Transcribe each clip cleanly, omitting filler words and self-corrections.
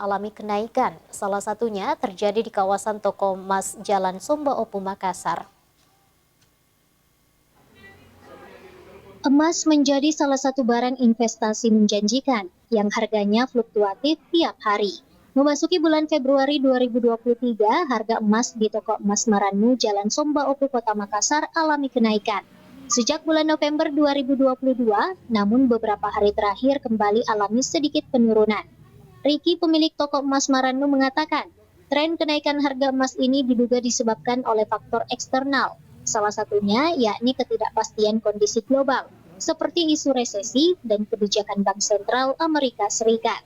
alami kenaikan. Salah satunya terjadi di kawasan toko emas Jalan Somba Opu, Makassar. Emas menjadi salah satu barang investasi menjanjikan yang harganya fluktuatif tiap hari. Memasuki bulan Februari 2023, harga emas di toko emas Marannu Jalan Somba Opu, Kota Makassar alami kenaikan. Sejak bulan November 2022, namun beberapa hari terakhir kembali alami sedikit penurunan. Riki, pemilik toko emas Marannu, mengatakan, tren kenaikan harga emas ini diduga disebabkan oleh faktor eksternal. Salah satunya yakni ketidakpastian kondisi global, seperti isu resesi dan kebijakan Bank Sentral Amerika Serikat.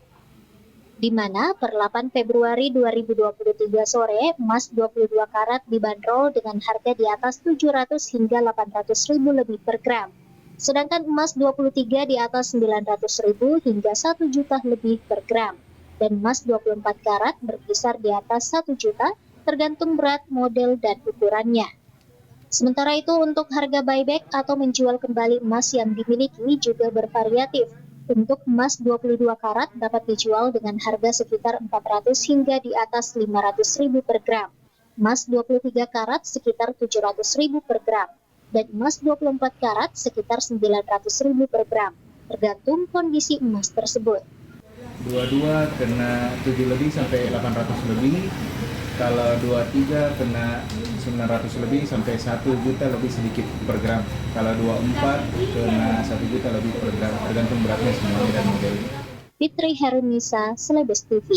Di mana per 8 Februari 2023 sore, emas 22 karat dibanderol dengan harga di atas 700 hingga 800 ribu lebih per gram. Sedangkan emas 23 di atas 900 ribu hingga 1 juta lebih per gram. Dan emas 24 karat berkisar di atas 1 juta tergantung berat, model, dan ukurannya. Sementara itu untuk harga buyback atau menjual kembali emas yang dimiliki juga bervariatif. Untuk emas 22 karat dapat dijual dengan harga sekitar 400 hingga di atas 500 ribu per gram. Emas 23 karat sekitar 700 ribu per gram. Dan emas 24 karat sekitar 900 ribu per gram. Tergantung kondisi emas tersebut. Dua-dua kena 7 lebih sampai 800 lebih. Kalau 23 kena 900 lebih sampai 1 juta lebih sedikit per gram. Kalau 24 kena 1 juta lebih per gram, tergantung beratnya semuanya dan modelnya. Fitri Herunisa, Celebes TV.